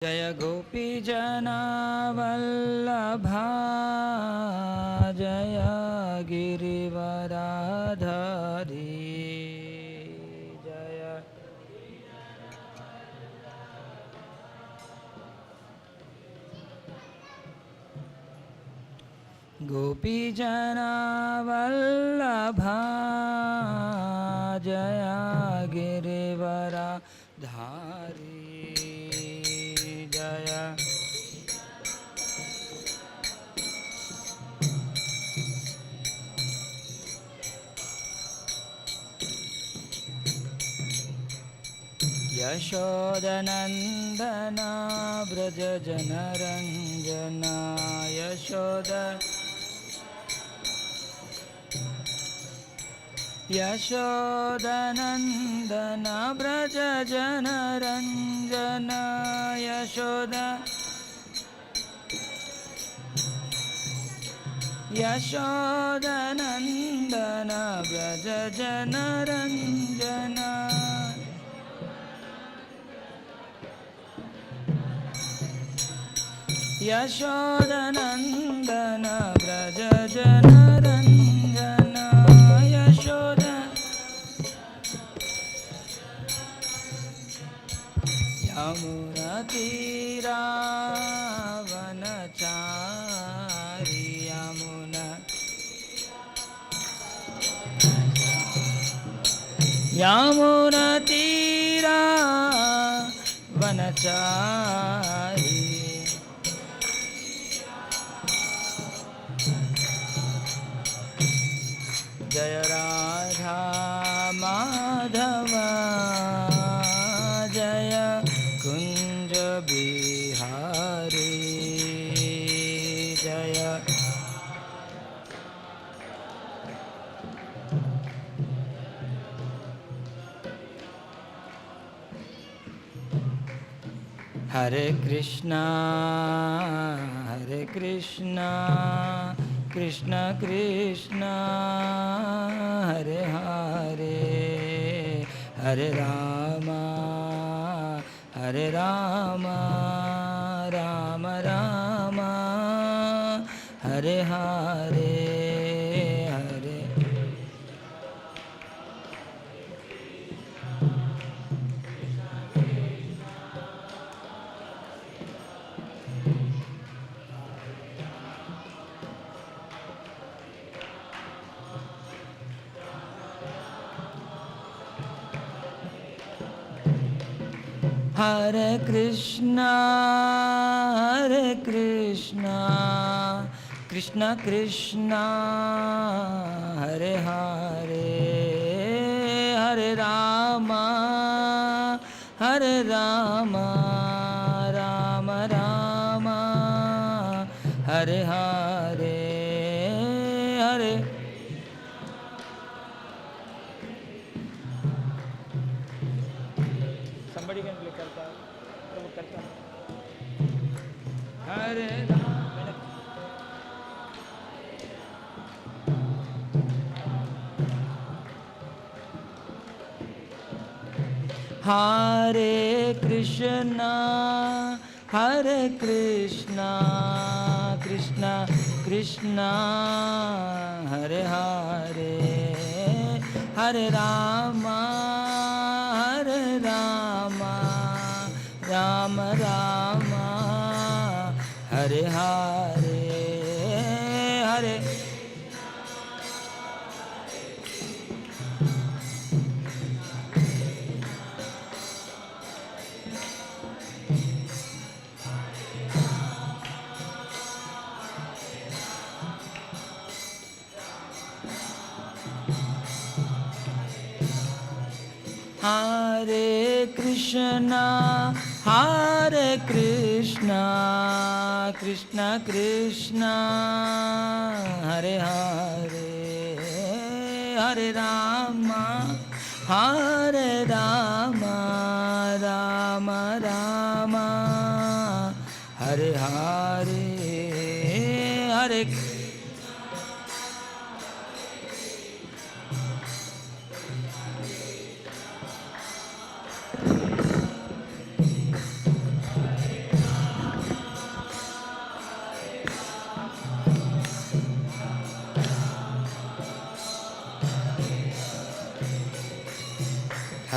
Jaya Gopi Jana Vallabha Jaya Girivaradhari Jaya Gopi Jana Vallabha Jaya Girivaradhari Jaya Yashodanandana Braja Janaranjana Yashodanandana Braja Janaranjana Yashodanandana Braja Janaranjana Yashodanandana Braja Janaranjana Yamuna Tira Vanachari Yamuna Tira Vanachari Jaya Radha Madhava Jaya Kunja Bihari Jaya Hare Krishna Krishna Krishna Hare Hare Hare Rama Rama Rama Hare Hare Hare Krishna Krishna Krishna Hare Hare Hare Rama Rama Rama Hare Hare Hare Somebody can play karta. Prabhu karta. Hare Hare Krishna Krishna Krishna Hare Hare Hare Rama Rama Rama Hare Hare Hare Hare Krishna Krishna Krishna Hare Hare Hare Rama Rama Rama Hare Hare Hare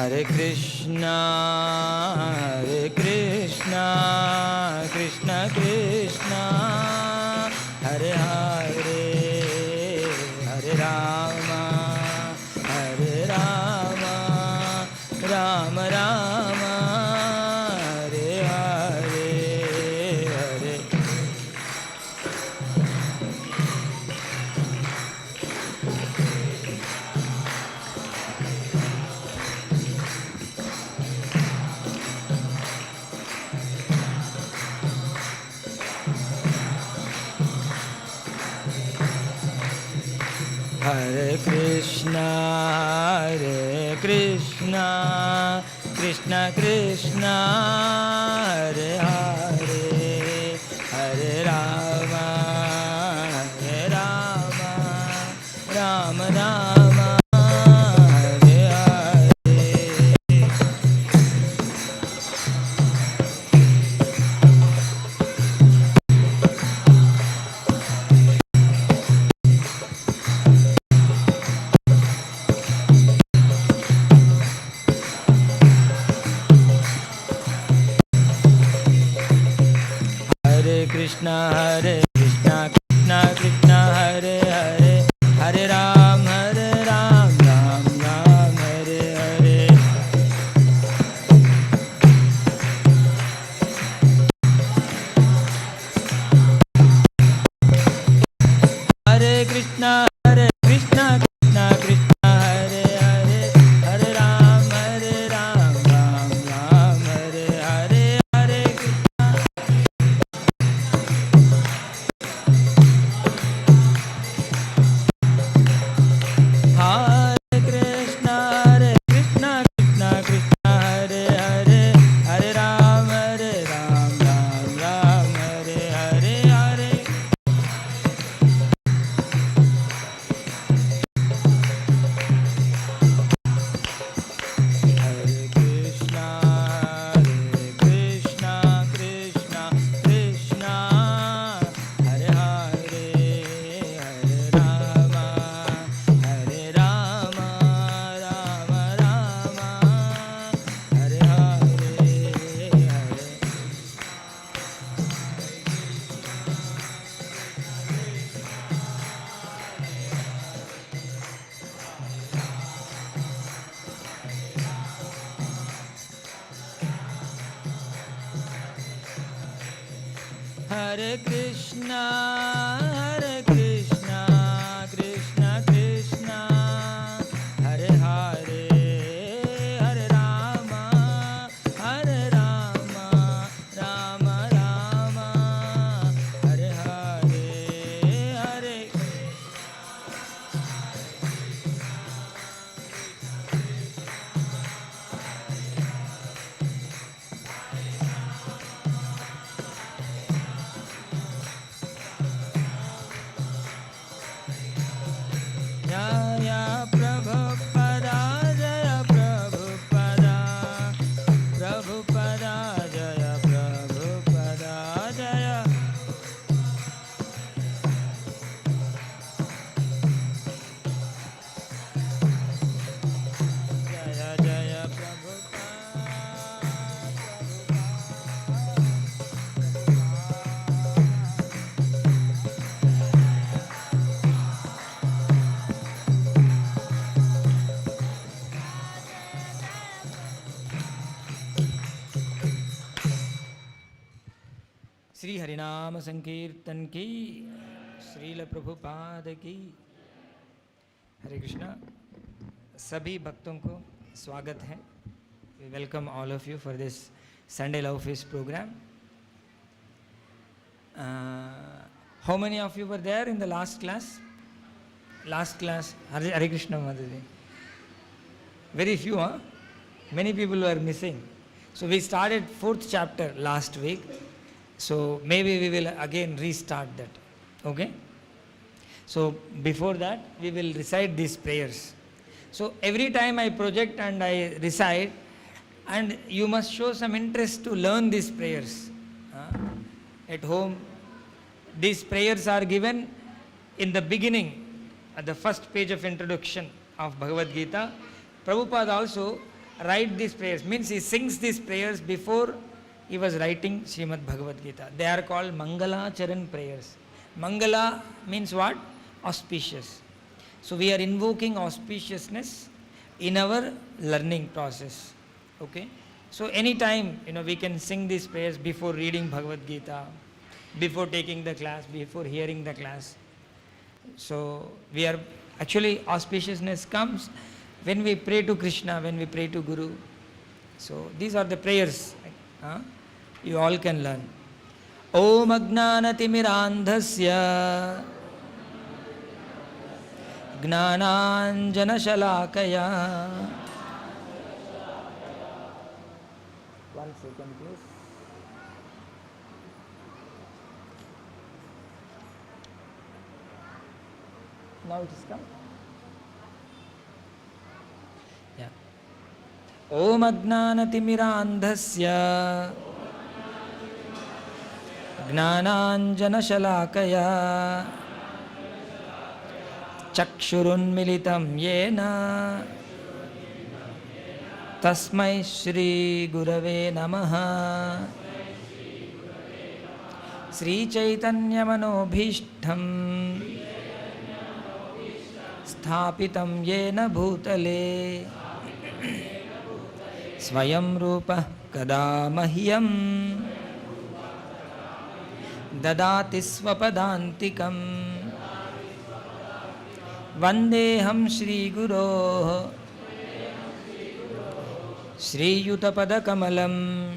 Hare Krishna, Krishna Krishna, Hare Hare, Hare Rama, Rama Rama, Hare Hare, Hare. Hare Krishna, Krishna Krishna, Hare Hare, Hare Rama, Rama Rama, Hare Hare. Krishna, Krishna Krishna, Hare Hare, Hare Ram, Ram Ram, Hare Hare. Hare Krishna, Krishna Krishna, Hare Hare, Hare Ram, Ram Ram, Hare Hare. Hare Krishna. Hare Krishna, Krishna Krishna, Hare Hare, Hare Ram, Ram Hare Hare. Hare Krishna, Krishna Krishna, Hare Hare, Hare Rama, Rama Rama, Hare Hare, Hare. Hare Krishna, Krishna Krishna, Hare Hare, Hare Rama, Rama Rama, Hare Hare, Hare. Jaya Prabhupada, Jaya Prabhupada, Prabhupada, Jaya Prabhupada, Jaya. Jaya Jaya Prabhupada, Shri हरिनाम संकीर्तन की, श्रील प्रभुपाद की। हरे कृष्णा। सभी भक्तों को स्वागत है। We welcome all of you for this Sunday Love Feast program. How many of you were there in the last class? Last class, Hare Krishna Mataji. Very few, huh? Many people were missing. So we started 4th chapter last week. So maybe we will again restart that. Okay? So before that, we will recite these prayers. So every time I project and I recite, and you must show some interest to learn these prayers. At home, these prayers are given in the beginning, at the first page of introduction of Bhagavad Gita. Prabhupada also write these prayers. Means he sings these prayers before he was writing Srimad Bhagavad Gita. They are called Mangala Charan prayers. Mangala means what? Auspicious. So we are invoking auspiciousness in our learning process. Okay? So anytime, we can sing these prayers before reading Bhagavad Gita, before taking the class, before hearing the class. So we are actually, auspiciousness comes when we pray to Krishna, when we pray to Guru. So these are the prayers you all can learn. Om Ajnanatimirandhasya Gnananjana Shalakaya. One second, please. Now it is come. Yeah. Om Ajnanatimirandhasya Gnananjana Shalakaya Chakshurunmilitam Yena Tasmai Shri Gurave Namaha. Sri Chaitanya Manobhishtham Sthapitam Yena Bhutale Swayam Rupa Kada Mahyam Dadati Swapadantikam Vandeham Shri Guru Shri Yutapada Kamalam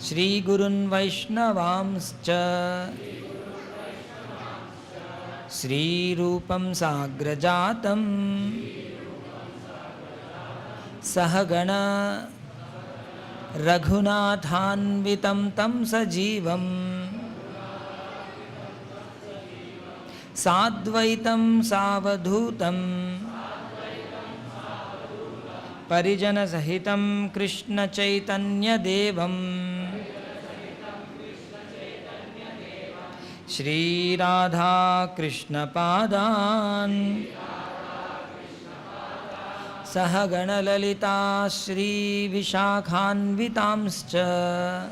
Shri Gurun Vaishnavamscha Shri Rupam Sagrajatam Sahagana Raghunathanvitam Tam Sajivam Sadvaitam Savadhutam Parijana Sahitam Krishna Chaitanya Devam Shri Radha Krishna Padan Sahagana Lalita Shri Vishakhanvitamscha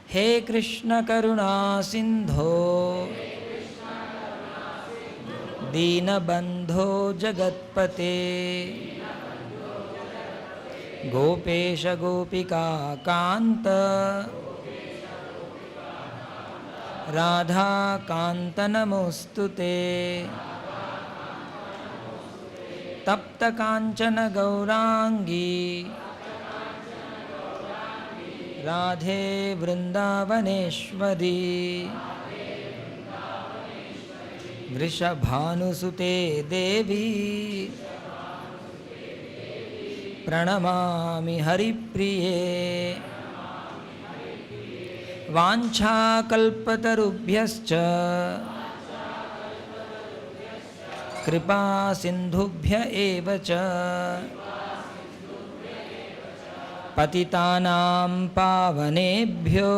He Krishna Karuna Sindho Dina Bandho Jagatpate Gopesha Gopika Kanta Radha Kanta Namostute Tapta Kanchana Gaurangi Radhe Vrindavaneshwari Vrishabhanusute Devi Pranamami Haripriye Vancha Kalpatarubhyascha Kripa Sindhubhya Evacha Patitanam Pavanebhyo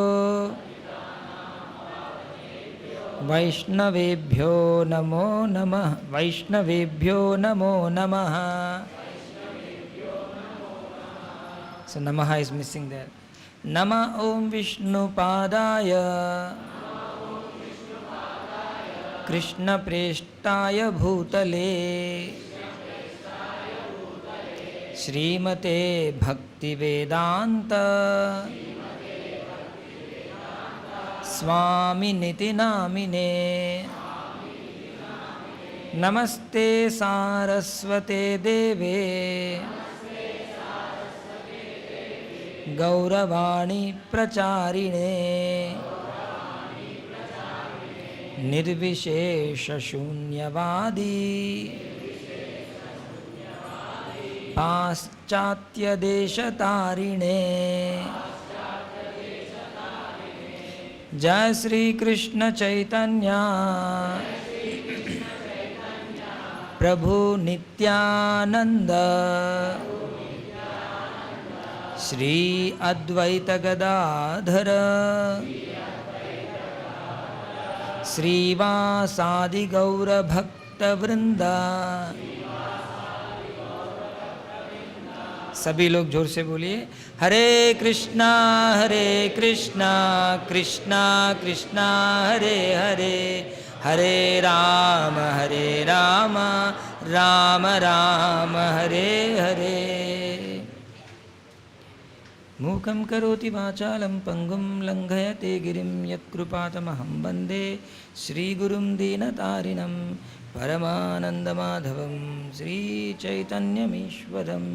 Vaishnavebhyo Namo Namah Vaishnavebhyo Namo Namah. So Namaha is missing there. Nama Om Vishnu Padaya Krishna Preshtaya Bhutale Srimate Bhakti Vedanta Swami Niti Namine Namaste Saraswate Deve Gauravani Pracharine Nirvishesha Shunyavadi Paschatya Deshatarine Jai Sri Krishna Chaitanya Prabhu Nityananda Shri Advaita Gadadhara Sri Vasadi Gaura भक्त वृंदा। सभी लोग जोर से बोलिए, हरे कृष्णा कृष्णा कृष्णा हरे हरे, हरे राम राम राम हरे हरे। मूकं करोति वाचालं पंगुं लंघयते गिरिं यत्कृपातमहं वन्दे श्रीगुरुं दीनतारिणं परमानन्दमाधवं श्रीचैतन्यमीश्वरम्।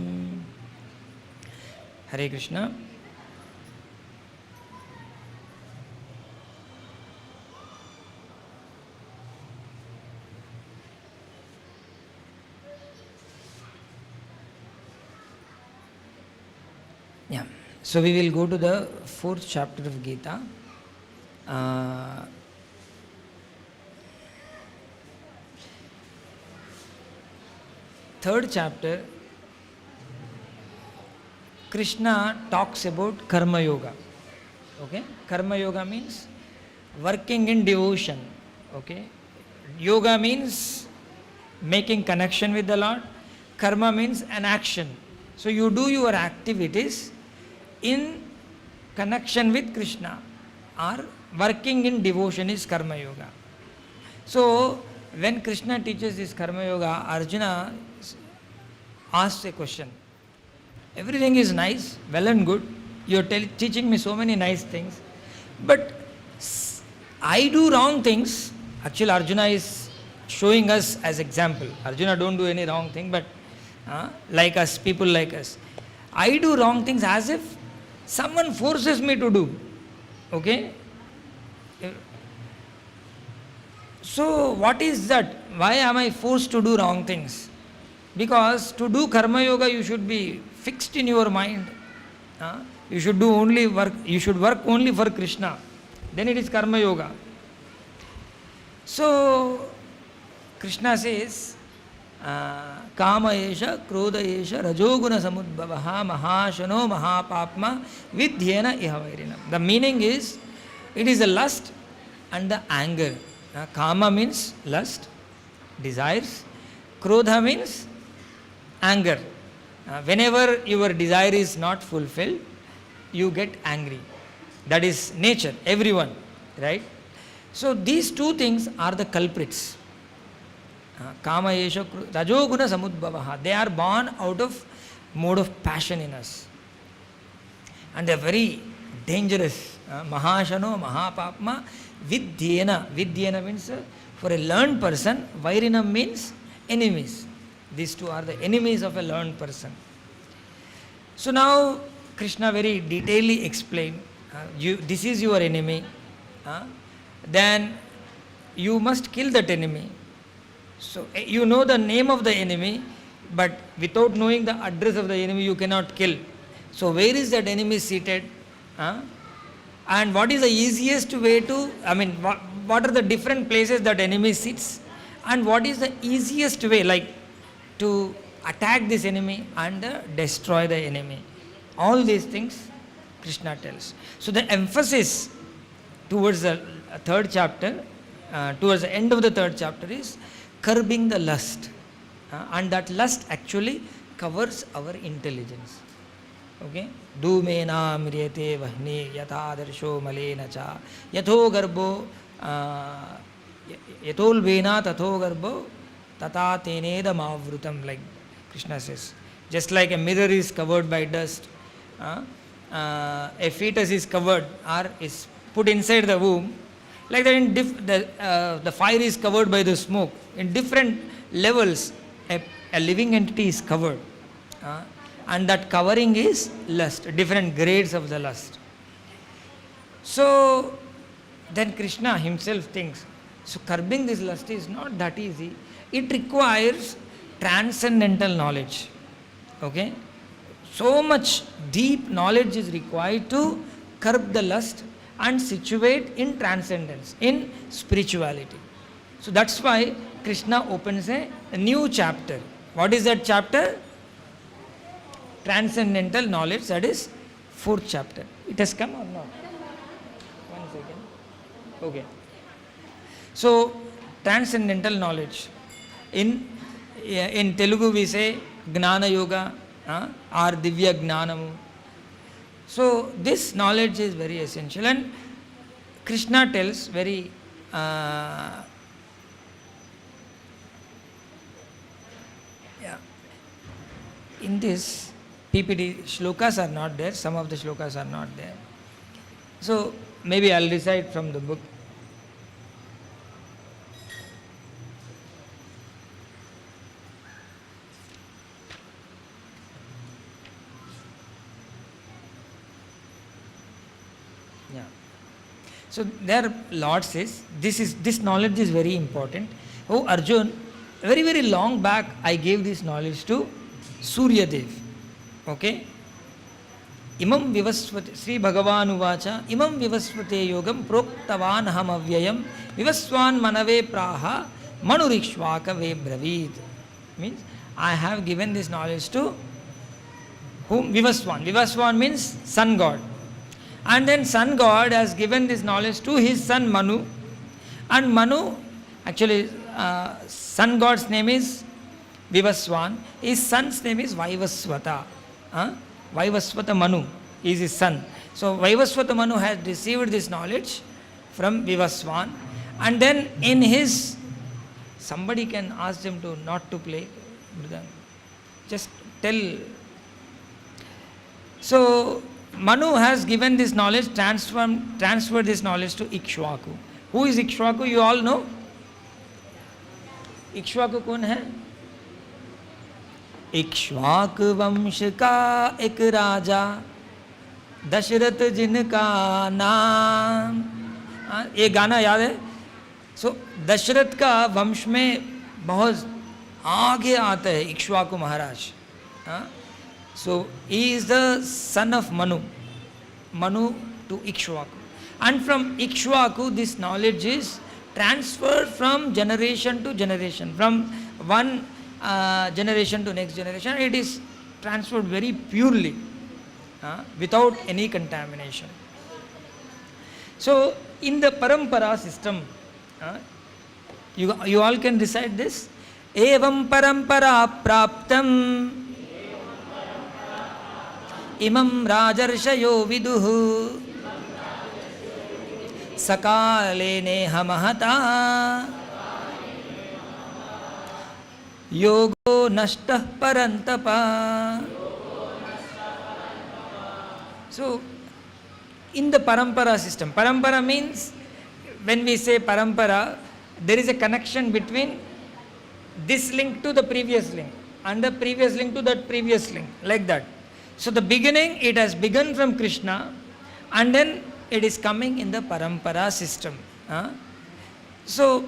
हरे Krishna. Yeah. So we will go to the 4th chapter of Gita. Third chapter, Krishna talks about Karma Yoga. Okay? Karma Yoga means working in devotion. Okay? Yoga means making connection with the Lord. Karma means an action. So you do your activities in connection with Krishna, or working in devotion is Karma Yoga. So when Krishna teaches this Karma Yoga, Arjuna asks a question. Everything is nice, well and good. You are teaching me so many nice things, but I do wrong things. Actually, Arjuna is showing us as example. Arjuna don't do any wrong thing, but like us, people like us, I do wrong things as if someone forces me to do. Okay? So what is that? Why am I forced to do wrong things? Because to do Karma Yoga, you should be fixed in your mind. You should do only work. You should work only for Krishna. Then it is Karma Yoga. So Krishna says, Kama esha, Krodha esha, Rajoguna samudbhavaha, Mahashano, Mahapapma, Vidhyena ihavairina. The meaning is, it is the lust and the anger. Kama means lust, desires. Krodha means anger. Whenever your desire is not fulfilled, you get angry. That is nature, everyone, right? So these two things are the culprits. Kama esha, Rajoguna samudbhavaha. They are born out of mode of passion in us. And they are very dangerous. Mahashano, Mahapapma, Vidhyena. Vidhyena means for a learned person, Vairinam means enemies. These two are the enemies of a learned person. So now Krishna very detailedly explained, this is your enemy. Then you must kill that enemy. So you know the name of the enemy, but without knowing the address of the enemy, you cannot kill. So where is that enemy seated? And what is the easiest way to, what are the different places that enemy sits? And what is the easiest way, like, to attack this enemy and destroy the enemy? All these things Krishna tells. So the emphasis towards the third chapter, towards the end of the third chapter, is curbing the lust. And that lust actually covers our intelligence. Okay? Dhumena mriyate vahni yatadarsho malena cha yatho garbo yatol vena tatho garbo tata teneda mavrutam, like Krishna says. Just like a mirror is covered by dust, a fetus is covered or is put inside the womb, like that the fire is covered by the smoke. In different levels, a living entity is covered. And that covering is lust, different grades of the lust. So then Krishna himself thinks, so curbing this lust is not that easy. It requires transcendental knowledge. Okay? So much deep knowledge is required to curb the lust and situate in transcendence, in spirituality. So that's why Krishna opens a new chapter. What is that chapter? Transcendental knowledge, that is 4th chapter. It has come or not? 1 second. Okay. So, transcendental knowledge. In Telugu we say Gnana Yoga or Divya Gnanamu. So this knowledge is very essential, and Krishna tells very in this PPT shlokas are not there, some of the shlokas are not there. So maybe I'll recite from the book. Yeah. So there Lord says, this knowledge is very important. Oh Arjun, very very long back I gave this knowledge to Surya Dev. Okay? Imam vivasvate, Sri Bhagavan uvacha, imam vivasvate yogam proktavan aham avyayam vivaswan manave praha manurikshvaka ve bravid. Means I have given this knowledge to whom? Vivaswan. Vivaswan means sun god. And then sun god has given this knowledge to his son Manu. And Manu, actually sun god's name is Vivaswan. His son's name is Vaivasvata. Vaivasvata Manu is his son. So Vaivasvata Manu has received this knowledge from Vivaswan. And then in his, somebody can ask them to not to play. Just tell. So Manu has given this knowledge, transferred this knowledge to Ikshvaku. Who is Ikshvaku? You all know? Ikshvaku कौन है? इक्ष्वाक वंश का एक राजा दशरथ जिनका नाम. ये गाना याद है? सो दशरथ का वंश में बहुत आगे आता है इक्ष्वाकु महाराज. So he is the son of Manu to Ikshvaku, and from Ikshvaku this knowledge is transferred from generation to generation, from one generation to next generation. It is transferred very purely, without any contamination. So in the parampara system, you all can recite this. Evam parampara praptam imam rajarshayo viduhu sakale neha mahata yogo nashtah parantapa. So in the parampara system, parampara means, when we say parampara, there is a connection between this link to the previous link and the previous link to that previous link, like that. So the beginning, it has begun from Krishna, and then it is coming in the parampara system. So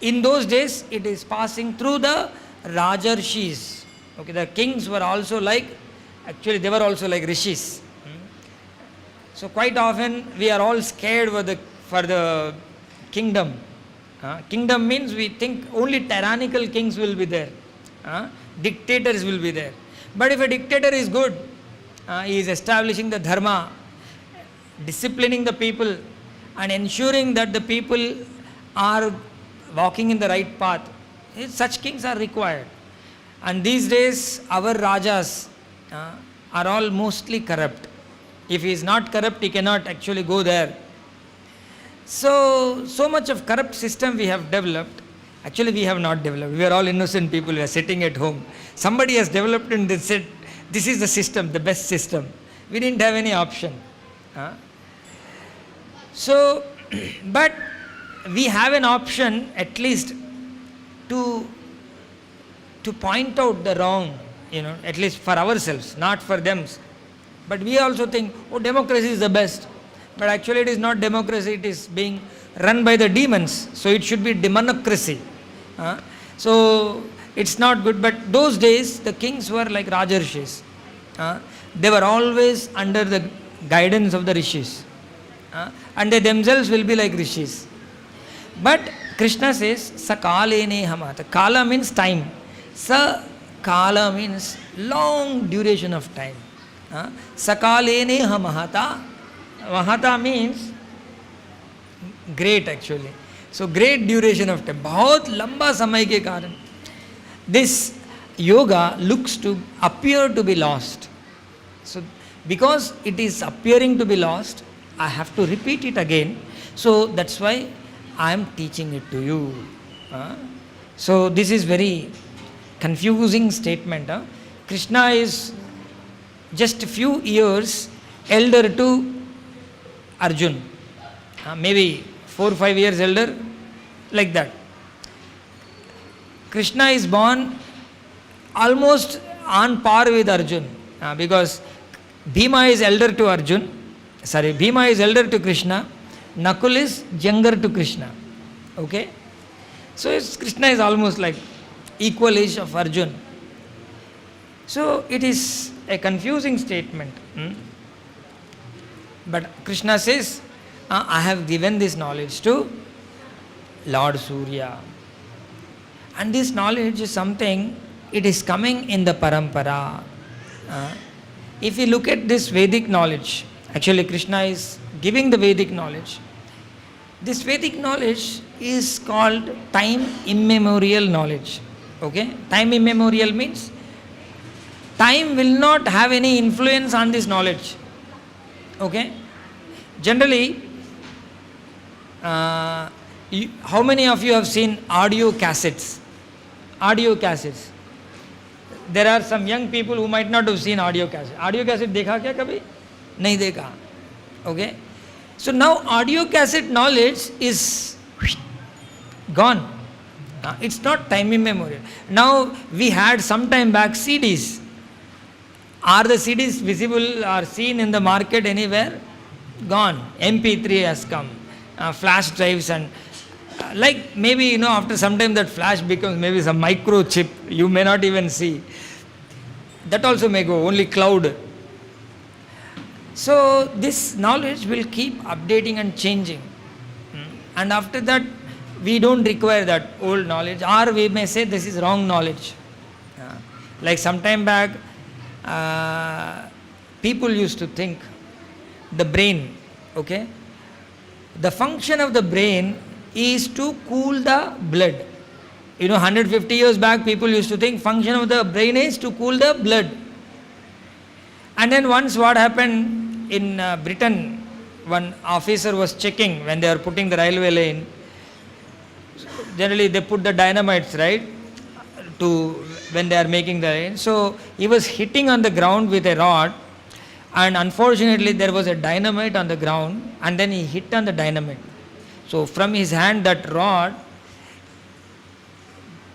in those days it is passing through the Rajarshis. Okay, the kings were also like, actually they were also like rishis. So quite often we are all scared for the kingdom. Kingdom means we think only tyrannical kings will be there, dictators will be there. But if a dictator is good, he is establishing the dharma, disciplining the people and ensuring that the people are walking in the right path, such kings are required. And these days our rajas are all mostly corrupt. If he is not corrupt, he cannot actually go there. So much of corrupt system we have developed. Actually we have not developed. We are all innocent people. We are sitting at home. Somebody has developed and they said, this is the system, the best system. We didn't have any option. So, but we have an option at least to point out the wrong, at least for ourselves, not for them. But we also think, oh, democracy is the best. But actually it is not democracy, it is being run by the demons. So it should be demonocracy. So it's not good. But those days the kings were like Rajarshis. They were always under the guidance of the rishis. And they themselves will be like rishis. But Krishna says, Sakalene hamata. Kala means time. Sa Kala means long duration of time. Sakalene hamahata. Mahata means great actually. So great duration of time. बहुत लंबा समय के कारण this yoga looks to appear to be lost. So because it is appearing to be lost, I have to repeat it again. So that's why I am teaching it to you. So this is very confusing statement. Krishna is just a few years elder to Arjun. Maybe 4 or 5 years elder, like that. Krishna is born almost on par with Arjun, because Bhima is elder to Arjun, Bhima is elder to Krishna, Nakul is younger to Krishna. Okay? So Krishna is almost like equal age of Arjun. So it is a confusing statement. But Krishna says, I have given this knowledge to Lord Surya. And this knowledge is something, it is coming in the parampara. If you look at this Vedic knowledge, actually Krishna is giving the Vedic knowledge. This Vedic knowledge is called time immemorial knowledge. Okay? Time immemorial means time will not have any influence on this knowledge. Okay? Generally, how many of you have seen audio cassettes? Audio cassettes. There are some young people who might not have seen audio cassette. Audio cassette देखा क्या कभी? नहीं देखा. Okay? So now audio cassette knowledge is gone. It's not time immemorial. Now we had some time back CDs. Are the CDs visible or seen in the market anywhere? Gone. MP3 has come. Flash drives and like maybe after some time that flash becomes maybe some microchip you may not even see. That also may go, only cloud. So this knowledge will keep updating and changing. And after that we don't require that old knowledge, or we may say this is wrong knowledge. Like some time back people used to think the brain, okay, the function of the brain is to cool the blood. 150 years back people used to think function of the brain is to cool the blood. And then once what happened in Britain, one officer was checking when they are putting the railway lane. Generally they put the dynamites, right, to when they are making the lane. So he was hitting on the ground with a rod, and unfortunately there was a dynamite on the ground, and then he hit on the dynamite. So from his hand that rod,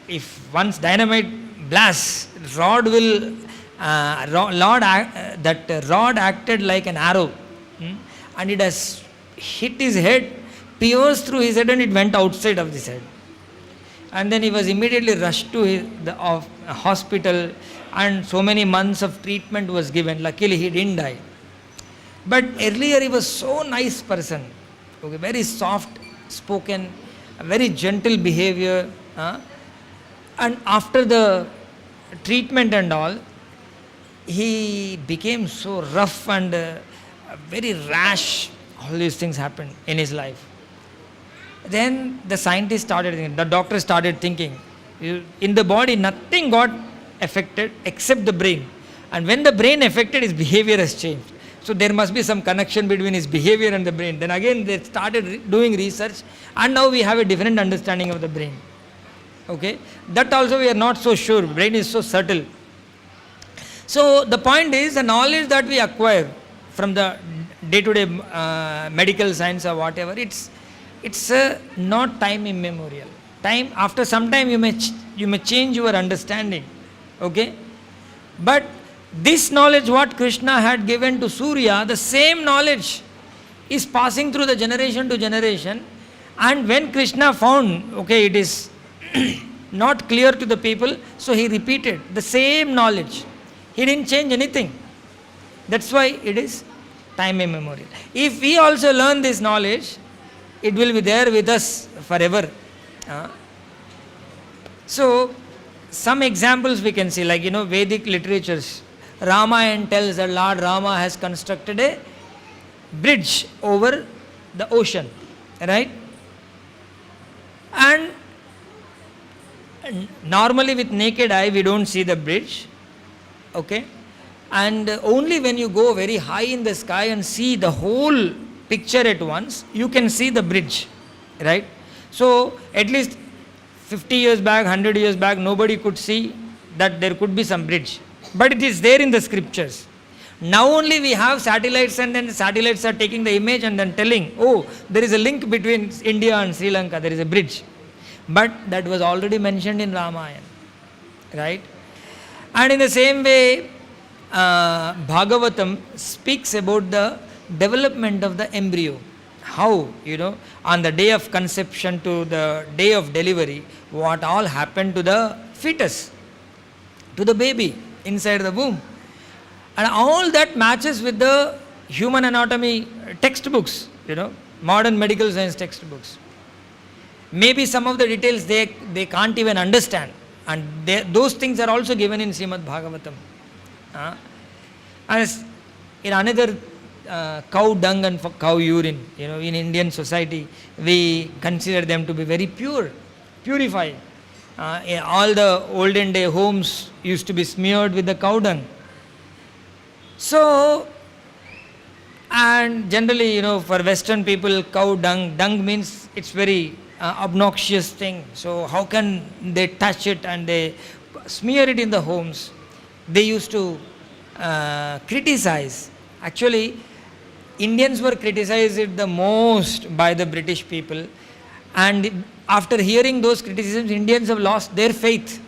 if once dynamite blasts, rod acted like an arrow, and it has hit his head, pierced through his head, and it went outside of his head. And then he was immediately rushed to the hospital, and so many months of treatment was given. Luckily he didn't die. But earlier he was so nice person, okay, very soft spoken, very gentle behavior. And after the treatment and all, he became so rough and very rash. All these things happened in his life. Then the scientists started thinking, the doctors started thinking, in the body nothing got affected except the brain. And when the brain affected, his behavior has changed. So there must be some connection between his behavior and the brain. Then again they started doing research, and now we have a different understanding of the brain. Okay? That also we are not so sure. Brain is so subtle. So the point is, the knowledge that we acquire from the day-to-day medical science or whatever, it's not time immemorial. Time, after some time you may change your understanding. Okay? But this knowledge what Krishna had given to Surya, the same knowledge is passing through the generation to generation. And when Krishna found, okay, it is not clear to the people, so he repeated the same knowledge. He didn't change anything. That's why it is time immemorial. If we also learn this knowledge, it will be there with us forever. So, some examples we can see, like Vedic literatures. Ramayana tells that Lord Rama has constructed a bridge over the ocean, right? And normally with naked eye we don't see the bridge, okay, and only when you go very high in the sky and see the whole picture at once, you can see the bridge, right? So at least 50 years back, 100 years back, nobody could see that there could be some bridge, but it is there in the scriptures. Now only we have satellites, and then the satellites are taking the image and then telling, oh, there is a link between India and Sri Lanka, there is a bridge. But that was already mentioned in Ramayana, right? And in the same way, Bhagavatam speaks about the development of the embryo. How, on the day of conception to the day of delivery, what all happened to the fetus, to the baby inside the womb. And all that matches with the human anatomy textbooks, modern medical science textbooks. Maybe some of the details they can't even understand. And those things are also given in Srimad Bhagavatam. And in another cow dung and cow urine, in Indian society, we consider them to be very purified. All the olden day homes used to be smeared with the cow dung. So, and generally, for Western people, cow dung means it's very obnoxious thing. So how can they touch it and they smear it in the homes? They used to criticize. Actually, Indians were criticized the most by the British people, and after hearing those criticisms, Indians have lost their faith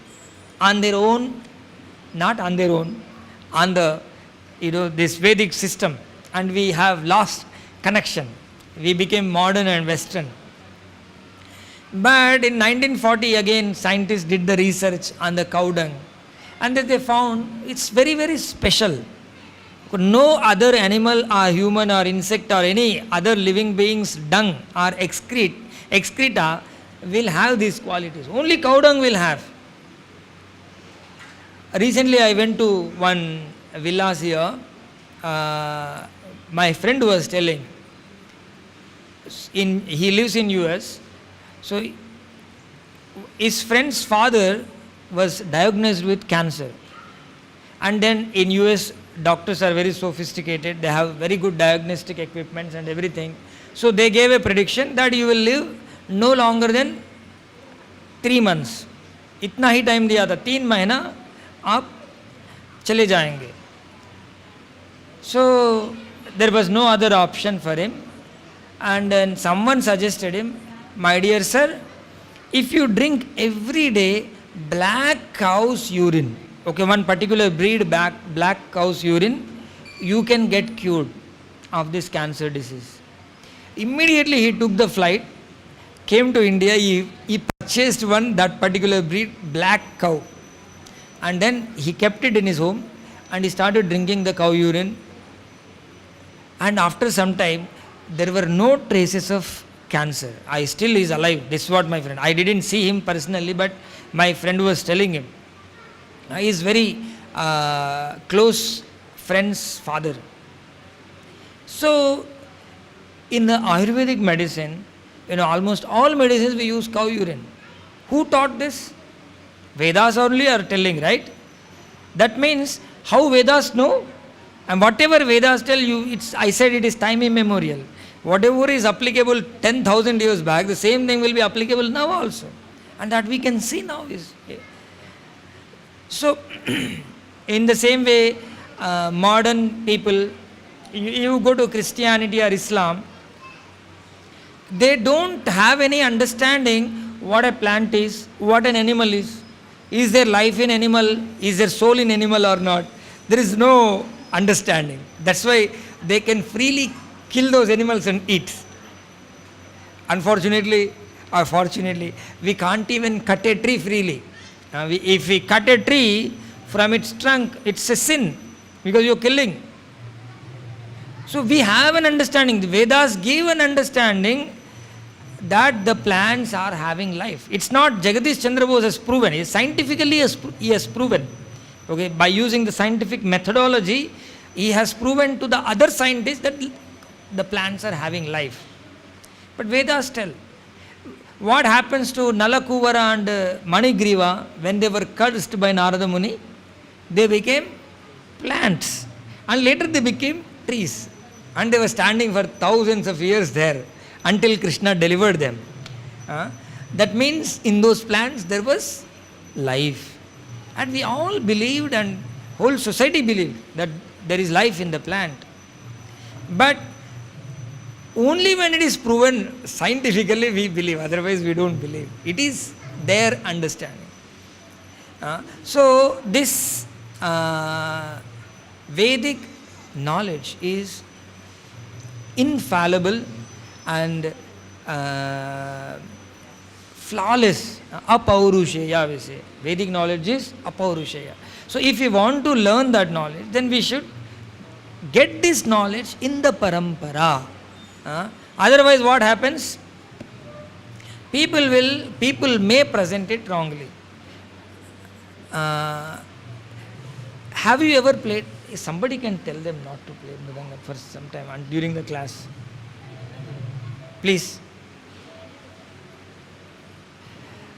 on their own, not on their own, on the this Vedic system, and we have lost connection. We became modern and Western. But in 1940 again scientists did the research on the cow dung, and then they found it's very, very special. No other animal or human or insect or any other living being's dung or excreta will have these qualities. Only cow dung will have. Recently I went to one villas here. My friend was telling, he lives in US. So his friend's father was diagnosed with cancer, and then in US doctors are very sophisticated, they have very good diagnostic equipments and everything. So they gave a prediction that you will live no longer than 3 months. इतना ही time दिया था, 3 महीना आप चले जाएंगे. So there was no other option for him, and then someone suggested him, my dear sir, if you drink every day black cow's urine, okay, one particular breed black cow's urine, you can get cured of this cancer disease. Immediately he took the flight, came to India, he purchased that particular breed black cow, and then he kept it in his home and he started drinking the cow urine, and after some time there were no traces of cancer. Still is alive. This is what my friend, I didn't see him personally, but my friend was telling him. He is very close friend's father. So in the Ayurvedic medicine, almost all medicines we use cow urine. Who taught this? Vedas only are telling, right? That means how Vedas know, and whatever Vedas tell you, I said it is time immemorial. Whatever is applicable 10,000 years back, the same thing will be applicable now also. And that we can see now is. So, in the same way, modern people, you go to Christianity or Islam, they don't have any understanding what a plant is, what an animal is. Is there life in animal? Is there soul in animal or not? There is no understanding. That's why they can freely kill those animals and eat. Unfortunately or fortunately, we can't even cut a tree freely. If we cut a tree from its trunk, it's a sin because you're killing. So we have an understanding. The Vedas give an understanding that the plants are having life. It's not Jagadish Chandra Bose has proven. Scientifically he has proven. Okay, by using the scientific methodology, he has proven to the other scientists that the plants are having life. But Vedas tell, What happens to Nalakuvara and Manigriva when they were cursed by Narada Muni? They became plants, and later they became trees, and they were standing for thousands of years there until Krishna delivered them. That means in those plants there was life, and we all believed, and whole society believed that there is life in the plant. But only when it is proven scientifically we believe, otherwise we don't believe. It is their understanding. So this Vedic knowledge is infallible and flawless, apaurushaya we say. Vedic knowledge is apaurushaya. So if we want to learn that knowledge, then we should get this knowledge in the parampara. Otherwise what happens? People may present it wrongly. Have you ever played? Somebody can tell them not to play mridanga for some time and during the class. Please.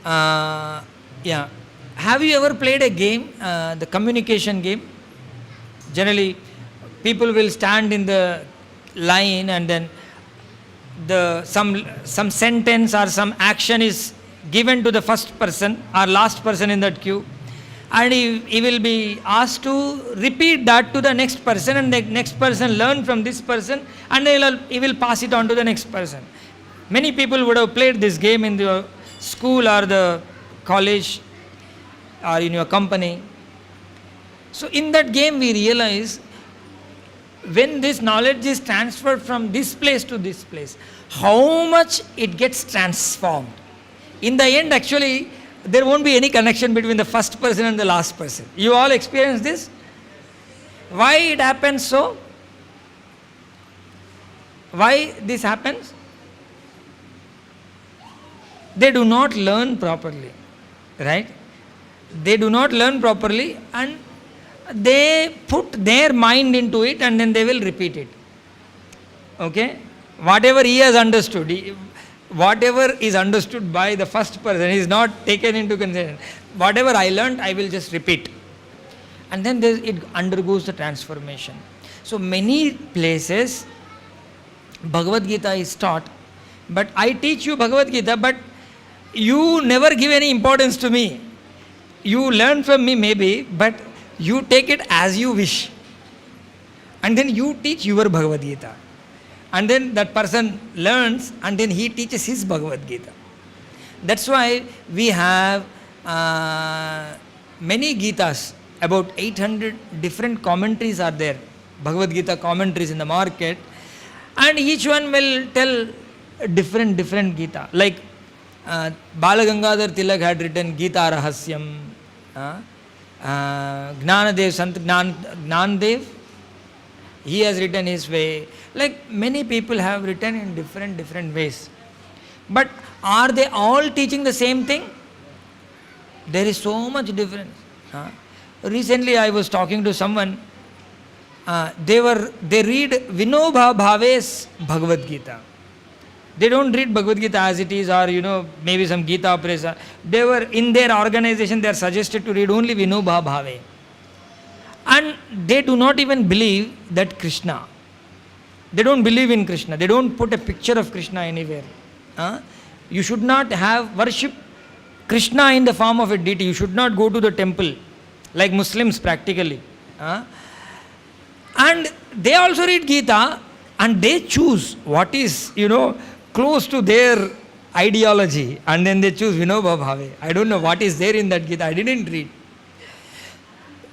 Yeah. Have you ever played a game, the communication game? Generally, people will stand in the line, and then some sentence or some action is given to the first person or last person in that queue, and he will be asked to repeat that to the next person, and the next person learn from this person, and he will pass it on to the next person. Many people would have played this game in the school or the college or in your company. So in that game we realize, when this knowledge is transferred from this place to this place, how much it gets transformed. In the end, actually, there won't be any connection between the first person and the last person. You all experience this? Why it happens so? Why this happens? They do not learn properly, right? They do not learn properly, and they put their mind into it, and then they will repeat it. Okay? Whatever he has understood, whatever is understood by the first person is not taken into consideration. Whatever I learned, I will just repeat. And then it undergoes the transformation. So many places, Bhagavad Gita is taught, but I teach you Bhagavad Gita, but you never give any importance to me. You learn from me maybe, but you take it as you wish. And then you teach your Bhagavad Gita. And then that person learns, and then he teaches his Bhagavad Gita. That's why we have many Gitas, about 800 different commentaries are there, Bhagavad Gita commentaries in the market, and each one will tell different Gita. Like Balagangadhar Tilak had written Gita Rahasyam, Gnanadev, Sant Gnanadev, he has written his way. Like many people have written in different ways. But are they all teaching the same thing? There is so much difference. Recently I was talking to someone, they read Vinobha Bhave's Bhagavad Gita. They don't read Bhagavad Gita as it is, or maybe some Gita Presa. They were in their organization, they are suggested to read only Vinobha Bhave. And they do not even believe that Krishna. They don't believe in Krishna. They don't put a picture of Krishna anywhere. You should not worship Krishna in the form of a deity. You should not go to the temple like Muslims practically. And they also read Gita, and they choose what is, close to their ideology, and then they choose Vinobha Bhave. I don't know what is there in that Gita. I didn't read.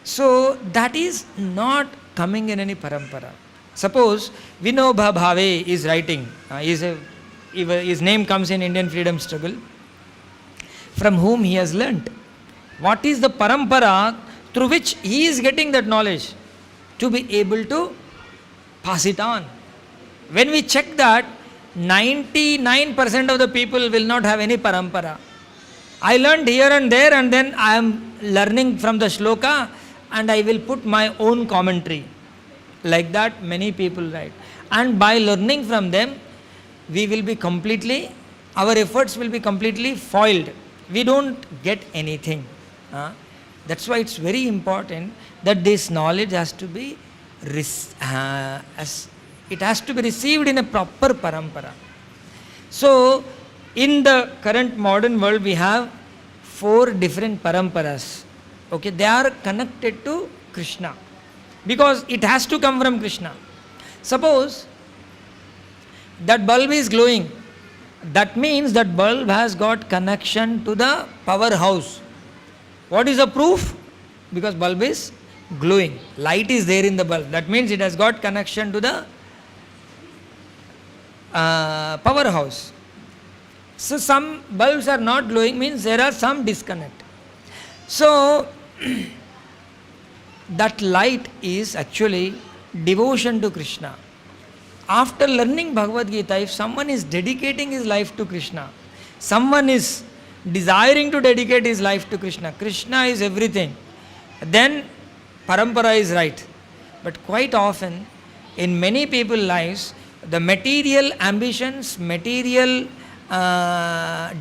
So that is not coming in any parampara. Suppose Vinobha Bhave is writing, his name comes in Indian freedom struggle, from whom he has learnt. What is the parampara through which he is getting that knowledge to be able to pass it on? When we check that, 99% of the people will not have any parampara. I learned here and there, and then I am learning from the shloka, and I will put my own commentary. Like that many people write. And by learning from them, we will be completely our efforts will be completely foiled. We don't get anything. That's why it's very important that this knowledge has to be it has to be received in a proper parampara. So, in the current modern world, we have 4 different paramparas. Okay, they are connected to Krishna because it has to come from Krishna. Suppose that bulb is glowing, that means that bulb has got connection to the powerhouse. What is the proof? Because bulb is glowing, light is there in the bulb, that means it has got connection to the powerhouse. So some bulbs are not glowing, means there are some disconnect. So that light is actually devotion to Krishna. After learning Bhagavad Gita, if someone is dedicating his life to Krishna, someone is desiring to dedicate his life to Krishna, Krishna is everything, then parampara is right. But quite often, in many people's lives, the material ambitions, material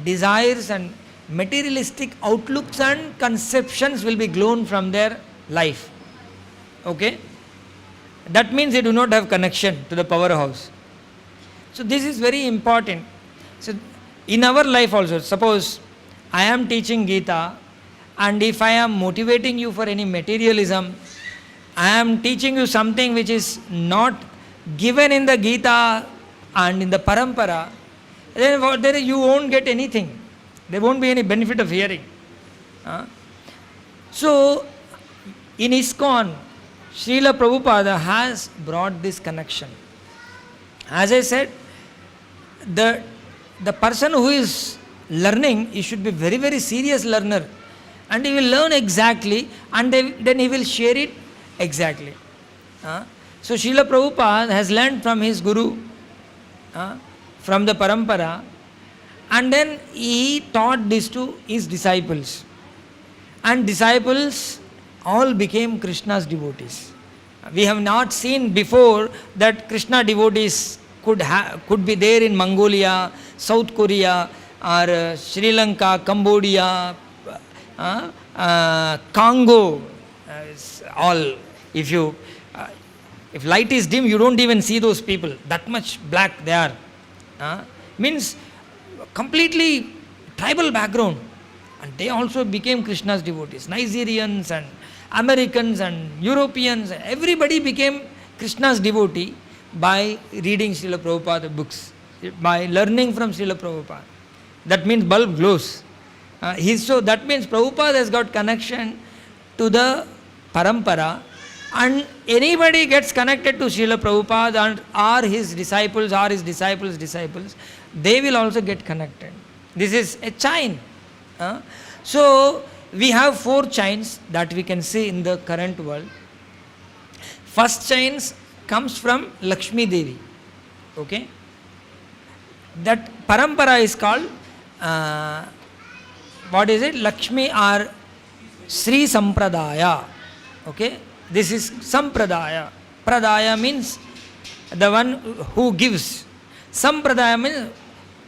desires and materialistic outlooks and conceptions will be grown from their life. Okay? That means they do not have connection to the powerhouse. So this is very important. So in our life also, suppose I am teaching Gita, and if I am motivating you for any materialism, I am teaching you something which is not given in the Gita and in the parampara, then you won't get anything. There won't be any benefit of hearing. So, in ISKCON, Srila Prabhupada has brought this connection. As I said, the person who is learning, he should be very, very serious learner. And he will learn exactly, and then he will share it exactly. So Srila Prabhupada has learned from his guru, from the parampara, and then he taught this to his disciples. And disciples all became Krishna's devotees. We have not seen before that Krishna devotees could be there in Mongolia, South Korea, or Sri Lanka, Cambodia, Congo. All, if light is dim, you don't even see those people. That much black they are. Means completely tribal background. And they also became Krishna's devotees. Nigerians and Americans and Europeans, everybody became Krishna's devotee by reading Srila Prabhupada books, by learning from Srila Prabhupada. That means bulb glows. So that means Prabhupada has got connection to the parampara, and anybody gets connected to Srila Prabhupada and are his disciples, they will also get connected. This is a chain. So we have 4 chains that we can see in the current world. First chain comes from Lakshmi Devi. Okay? That parampara is called, what is it? Lakshmi or Sri Sampradaya. Okay? This is Sampradaya. Pradaya means the one who gives. Sampradaya means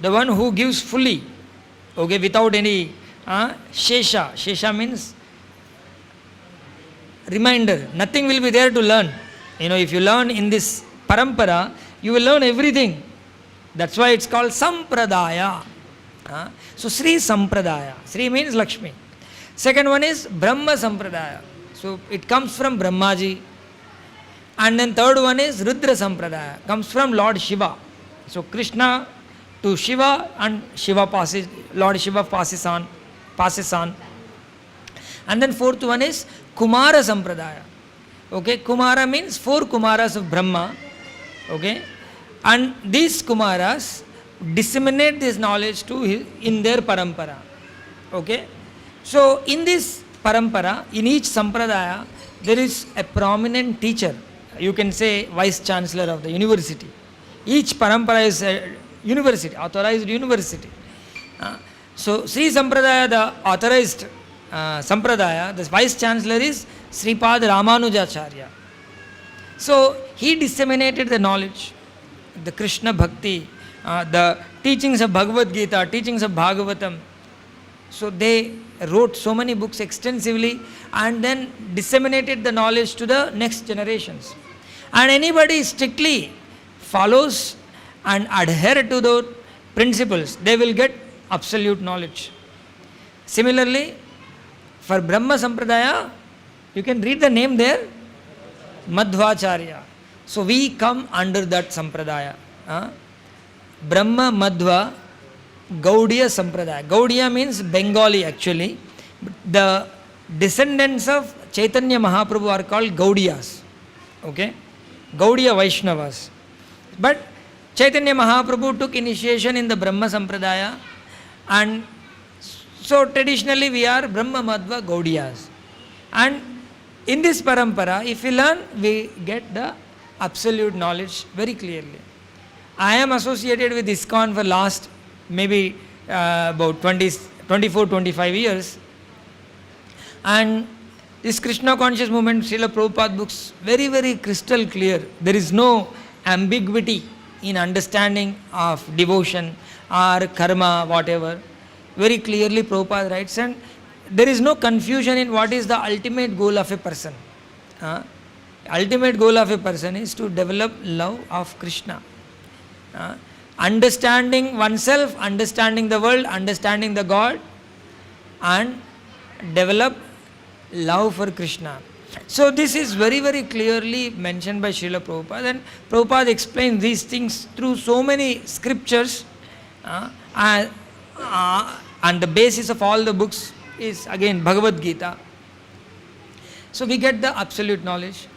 the one who gives fully. Okay, without any shesha. Shesha means reminder. Nothing will be there to learn. If you learn in this parampara, you will learn everything. That's why it's called Sampradaya. So Sri Sampradaya. Sri means Lakshmi. Second one is Brahma Sampradaya. So it comes from Brahmaji. And then third one is Rudra Sampradaya. Comes from Lord Shiva. So Krishna to Shiva, and Lord Shiva passes on. And then fourth one is Kumara Sampradaya. Okay, Kumara means 4 Kumaras of Brahma. Okay, and these Kumaras disseminate this knowledge in their parampara. Okay, so in this parampara, in each sampradaya, there is a prominent teacher. You can say vice chancellor of the university. Each parampara is a university, authorized university. So Sri Sampradaya, the authorized Sampradaya, the vice chancellor is Sripad Ramanujacharya. So he disseminated the knowledge, the Krishna Bhakti, the teachings of Bhagavad Gita, teachings of Bhagavatam. So they wrote so many books extensively and then disseminated the knowledge to the next generations. And anybody strictly follows and adhere to those principles, they will get absolute knowledge. Similarly, for Brahma Sampradaya, you can read the name there, Madhvacharya. So we come under that Sampradaya. Brahma Madhva Gaudiya Sampradaya. Gaudiya means Bengali actually. The descendants of Chaitanya Mahaprabhu are called Gaudiyas. Okay? Gaudiya Vaishnavas. But Chaitanya Mahaprabhu took initiation in the Brahma Sampradaya, and so traditionally we are Brahma Madhva Gaudiyas. And in this parampara, if we learn, we get the absolute knowledge very clearly. I am associated with ISKCON for last maybe about 24-25 years. And this Krishna conscious movement, Srila Prabhupada books, very, very crystal clear. There is no ambiguity in understanding of devotion or karma, whatever. Very clearly Prabhupada writes, and there is no confusion in what is the ultimate goal of a person. Ultimate goal of a person is to develop love of Krishna. Understanding oneself, understanding the world, understanding the God, and develop love for Krishna. So this is very, very clearly mentioned by Srila Prabhupada, and Prabhupada explains these things through so many scriptures, and the basis of all the books is again Bhagavad Gita. So we get the absolute knowledge.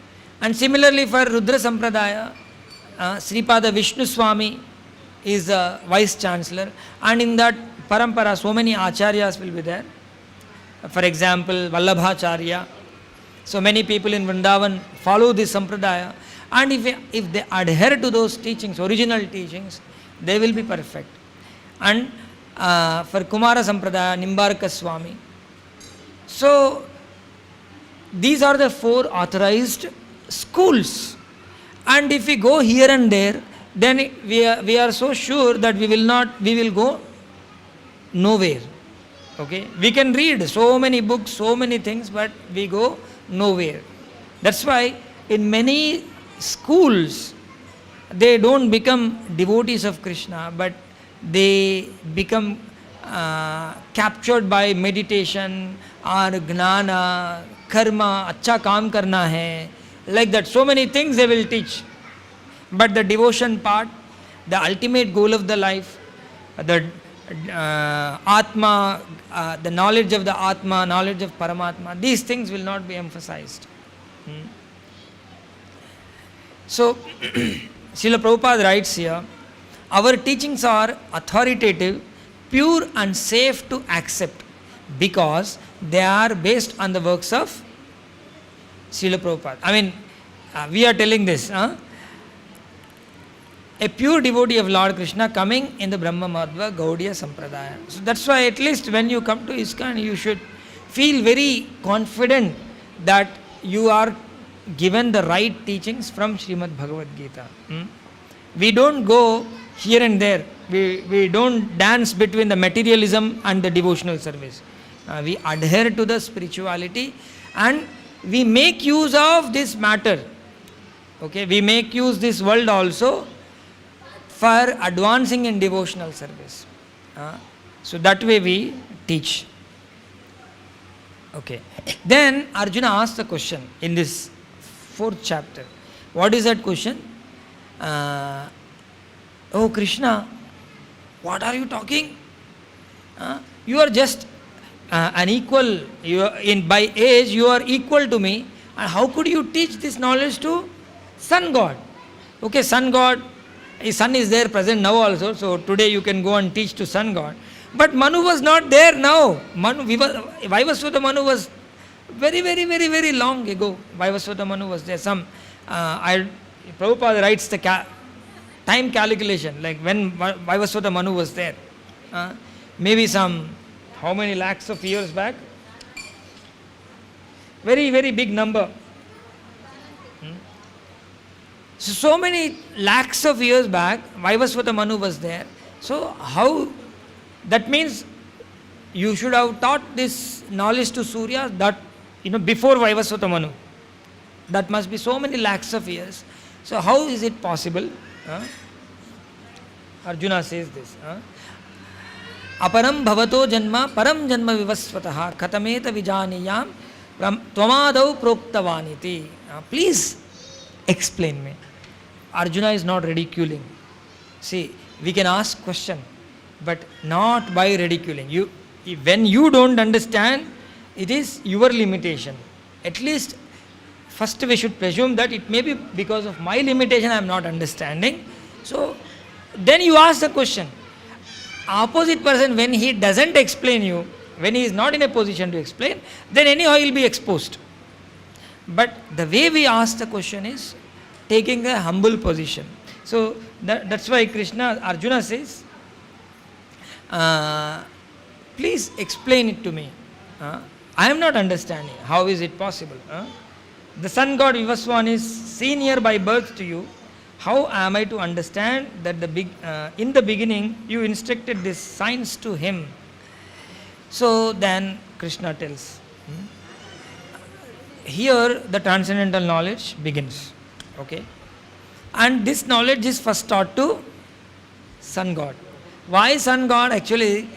And similarly for Rudra Sampradaya, Sripada Vishnu Swami is the Vice Chancellor, and in that parampara so many acharyas will be there. For example, Vallabhacharya. So many people in Vrindavan follow this Sampradaya, and if they adhere to those teachings, original teachings, they will be perfect. And for Kumara Sampradaya, Nimbarka Swami. So these are the 4 authorized schools. And if we go here and there, then we are so sure that we will go nowhere. Okay? We can read so many books, so many things, but we go nowhere. That's why in many schools, they don't become devotees of Krishna, but they become captured by meditation or Jnana, karma, acha kaam karna hai. Like that, so many things they will teach. But the devotion part, the ultimate goal of the life, the Atma, the knowledge of the Atma, knowledge of Paramatma, these things will not be emphasized. So, Srila Prabhupada writes here, our teachings are authoritative, pure and safe to accept because they are based on the works of Srila Prabhupada. I mean, we are telling this. A pure devotee of Lord Krishna coming in the Brahma Madhva Gaudiya Sampradaya. So that's why at least when you come to ISKCON, you should feel very confident that you are given the right teachings from Srimad Bhagavad Gita. We don't go here and there. We don't dance between the materialism and the devotional service. We adhere to the spirituality and we make use of this matter. Okay, we make use this world also for advancing in devotional service. So that way we teach. Okay. Then Arjuna asked the question in this 4th chapter. What is that question? Oh Krishna, what are you talking? You are just an equal. By age you are equal to me. And how could you teach this knowledge to Sun God? Okay, Sun God. His son is there present now also, so today you can go and teach to Sun God. But Manu was not there now. Vaivasvata Manu was very, very, very, very long ago. Vaivasvata Manu was there. Prabhupada writes the time calculation, like when Vaivasvata Manu was there. Maybe how many lakhs of years back? Very, very big number. So many lakhs of years back, Vaivasvata Manu was there. So how, that means you should have taught this knowledge to Surya that, before Vaivasvata Manu. That must be so many lakhs of years. So how is it possible? Arjuna says this. Aparam bhavato janma param janma vivasvataha khatameta vijaniyam tvamadau proktavaniti. Please explain me. Arjuna is not ridiculing. See, we can ask question, but not by ridiculing. When you don't understand, it is your limitation. At least, first we should presume that it may be because of my limitation I am not understanding. So, then you ask the question. Opposite person, when he doesn't explain you, when he is not in a position to explain, then anyhow he will be exposed. But the way we ask the question is taking a humble position. So, that's why Arjuna says, please explain it to me. I am not understanding. How is it possible? The sun god Vivaswan is senior by birth to you. How am I to understand that in the beginning you instructed this science to him? So then Krishna tells, here the transcendental knowledge begins. Okay? And this knowledge is first taught to sun god. Why sun god? Actually,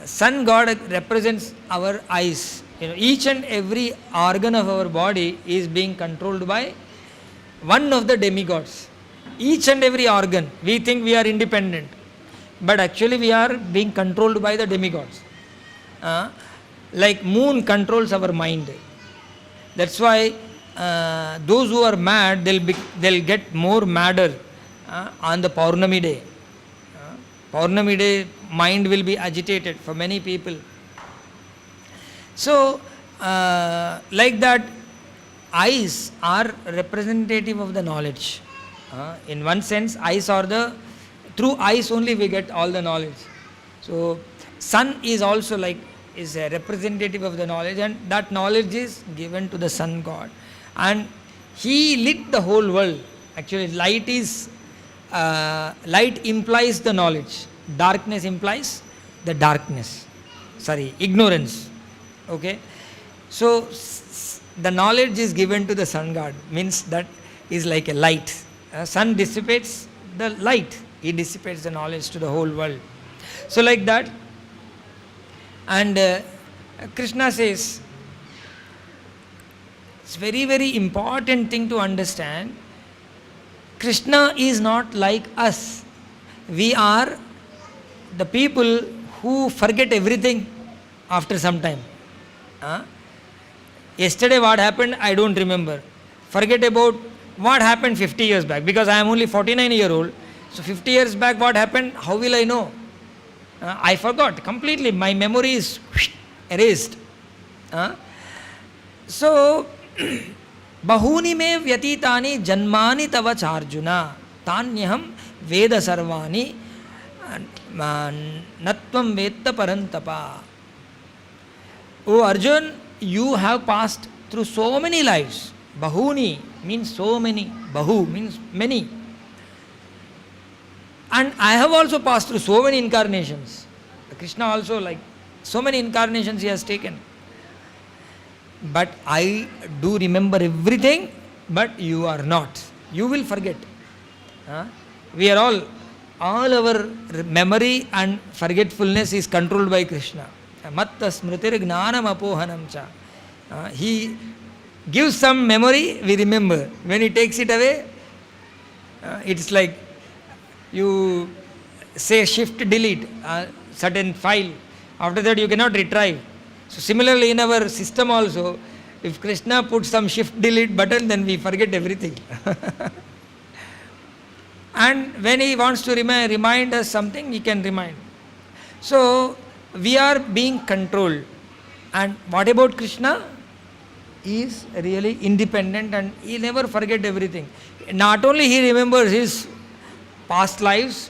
sun god represents our eyes. Each and every organ of our body is being controlled by one of the demigods. Each and every organ, we think we are independent, but actually we are being controlled by the demigods. Like moon controls our mind. That's why those who are mad, they'll get more madder on the Paurnami day. Paurnami day, mind will be agitated for many people. So, like that, eyes are representative of the knowledge. In one sense, eyes are through eyes only we get all the knowledge. So, sun is also is a representative of the knowledge, and that knowledge is given to the sun god. And he lit the whole world. Actually, light implies the knowledge. Darkness implies the ignorance. Okay? So, the knowledge is given to the sun god, means that is like a light. Sun dissipates the light. He dissipates the knowledge to the whole world. So like that. And Krishna says, it's very, very important thing to understand. Krishna is not like us. We are the people who forget everything after some time. Yesterday what happened, I don't remember. Forget about what happened 50 years back, because I am only 49-year-old. So 50 years back what happened, how will I know? I forgot completely. My memory is erased. So, bahuni me vyatitani janmani tava charjuna tanyaham veda sarvani natvam vetta parantapa. Oh Arjun, you have passed through so many lives. Bahuni means so many. Bahu means many. And I have also passed through so many incarnations. Krishna also, so many incarnations he has taken. But I do remember everything, but you are not. You will forget. We are all our memory and forgetfulness is controlled by Krishna. Matta smritir gnanam apohanam cha. He gives some memory, we remember. When he takes it away, it's like you say shift delete certain file. After that you cannot retrieve. So similarly in our system also, if Krishna puts some shift delete button, then we forget everything. And when he wants to remind us something, he can remind. So we are being controlled. And what about Krishna? He is really independent and he never forget everything. Not only he remembers his past lives,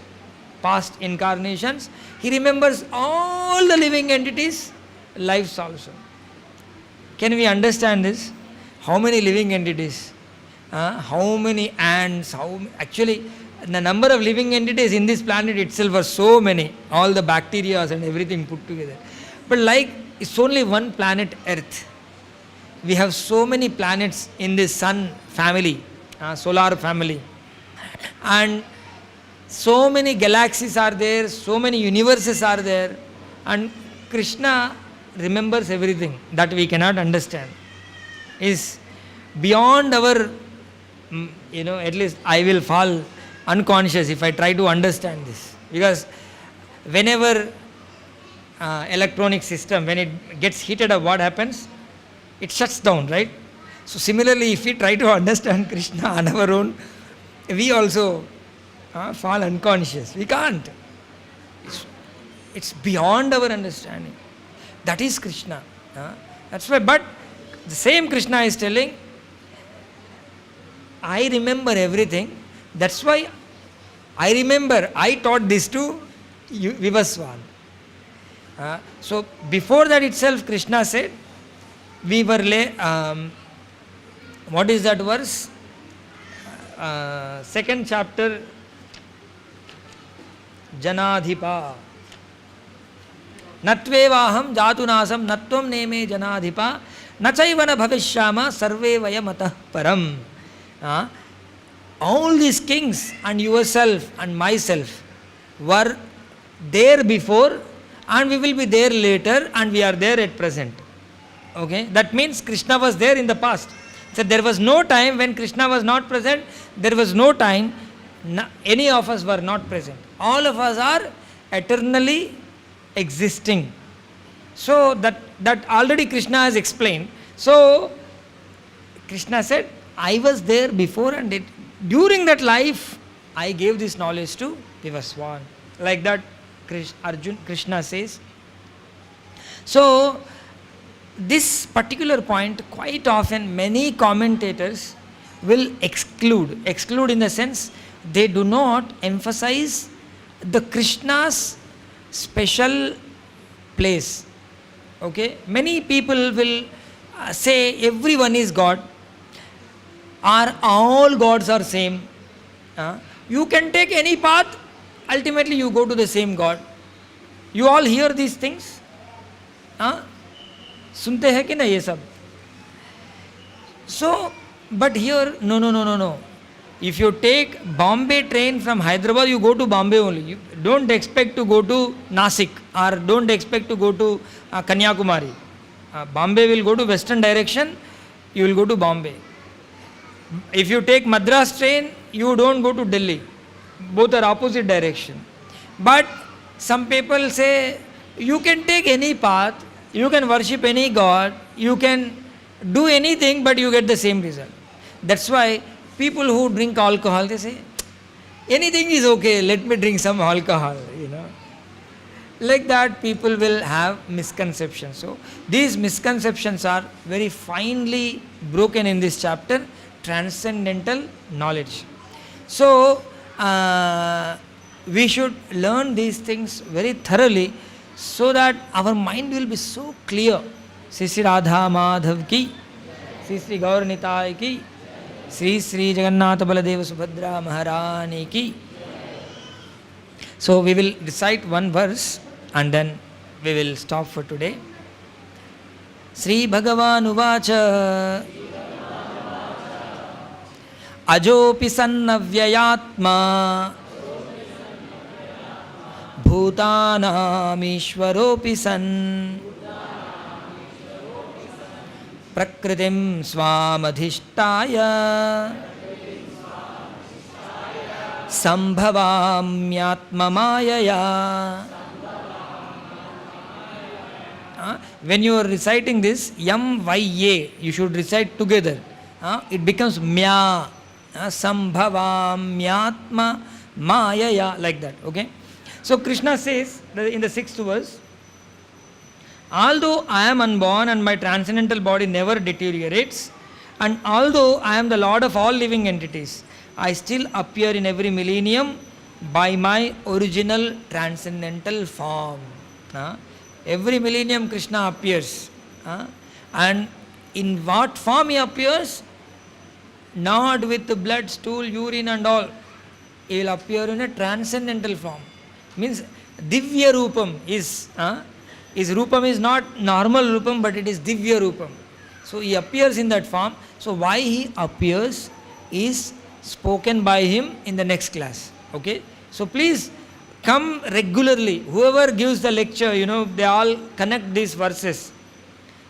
past incarnations, he remembers all the living entities' lives also. Can we understand this? How many living entities? How many ants, actually the number of living entities in this planet itself are so many, all the bacteria and everything put together. But like it's only one planet Earth. We have so many planets in this sun family, solar family. And so many galaxies are there, so many universes are there. And Krishna remembers everything that we cannot understand. Is beyond our, at least I will fall unconscious if I try to understand this. Because whenever electronic system, when it gets heated up, what happens? It shuts down, right? So similarly, if we try to understand Krishna on our own, we also fall unconscious. We can't. It's beyond our understanding. That is Krishna. That's why, but the same Krishna is telling, I remember everything. That's why I remember, I taught this to Vivaswan. So before that itself, Krishna said, we were what is that verse? Second chapter, Janadhipa. Natvevaham jatunasam natvam neme janadhipa nachaivana bhavishyama sarve vayamatah param. All these kings and yourself and myself were there before and we will be there later and we are there at present. Okay, that means Krishna was there in the past. So there was no time when Krishna was not present. There was no time any of us were not present. All of us are eternally existing. So that already Krishna has explained. So Krishna said, I was there before and during that life I gave this knowledge to Vivaswan. Like that Krishna says. So this particular point, quite often many commentators will exclude in the sense they do not emphasize the Krishna's special place. Okay, many people will say everyone is God or all gods are same. You can take any path, ultimately you go to the same God. You all hear these things? सुनते हैं कि ना ये सब? So, but here, no. If you take Bombay train from Hyderabad, you go to Bombay only. You don't expect to go to Nasik or don't expect to go to Kanyakumari. Bombay will go to western direction, you will go to Bombay. If you take Madras train, you don't go to Delhi. Both are opposite direction. But some people say, you can take any path, you can worship any god, you can do anything, but you get the same result. That's why people who drink alcohol, they say, anything is okay, let me drink some alcohol, Like that, people will have misconceptions. So, these misconceptions are very finely broken in this chapter, transcendental knowledge. So, we should learn these things very thoroughly so that our mind will be so clear. Sri Sri Radha Madhav ki, Sri Sri Gaur Nitai ki, Sri Sri Jagannatha Baladeva Subhadra Maharani ki. So we will recite one verse and then we will stop for today. Sri Bhagavan Uvacha Ajopi Sannavyayatma Bhutanam Ishwaropi San Prakritim Swamadhishtaya Sambhavamyatma Mayaya. When you are reciting this, Yam Vaya, you should recite together. It becomes Mya. Sambhavamyatma Mayaya, like that. Okay? So Krishna says in the 6th verse, although I am unborn and my transcendental body never deteriorates, and although I am the Lord of all living entities, I still appear in every millennium by my original transcendental form. Every millennium Krishna appears. And in what form he appears? not with blood, stool, urine and all. He will appear in a transcendental form. Means Divya Rupam is, his Rupam is not normal Rupam, but it is Divya Rupam. So he appears in that form. So why he appears is spoken by him in the next class. Okay? So please come regularly. Whoever gives the lecture, they all connect these verses.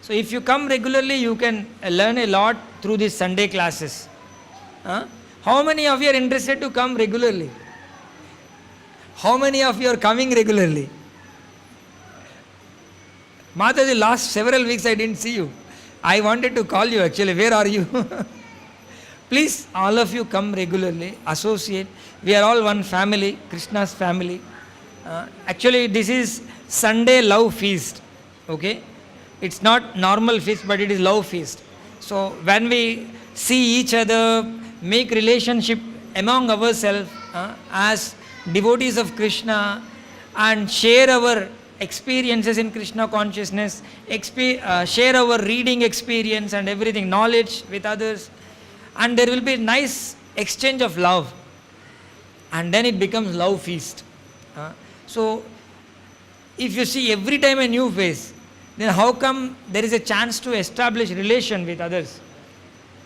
So if you come regularly, you can learn a lot through these Sunday classes. How many of you are interested to come regularly? How many of you are coming regularly? Mataji, last several weeks I didn't see you. I wanted to call you actually. Where are you? Please, all of you come regularly, associate. We are all one family, Krishna's family. Actually, this is Sunday love feast. Okay? It's not normal feast, but it is love feast. So when we see each other, make relationship among ourselves as devotees of Krishna and share our experiences in Krishna consciousness, share our reading experience and everything, knowledge with others, and there will be nice exchange of love, and then it becomes love feast. So if you see every time a new face, then how come there is a chance to establish relation with others?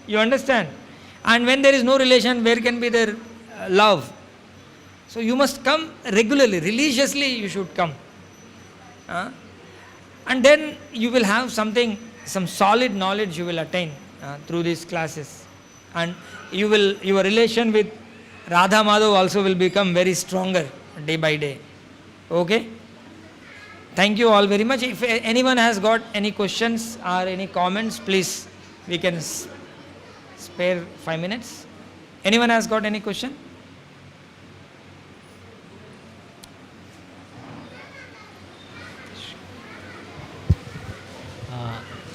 You understand? And when there is no relation, where can be there love? So you must come regularly, religiously you should come. And then you will have some solid knowledge you will attain through these classes. And your relation with Radha Madhav also will become very stronger day by day. Okay? Thank you all very much. If anyone has got any questions or any comments, please, we can spare 5 minutes. Anyone has got any question?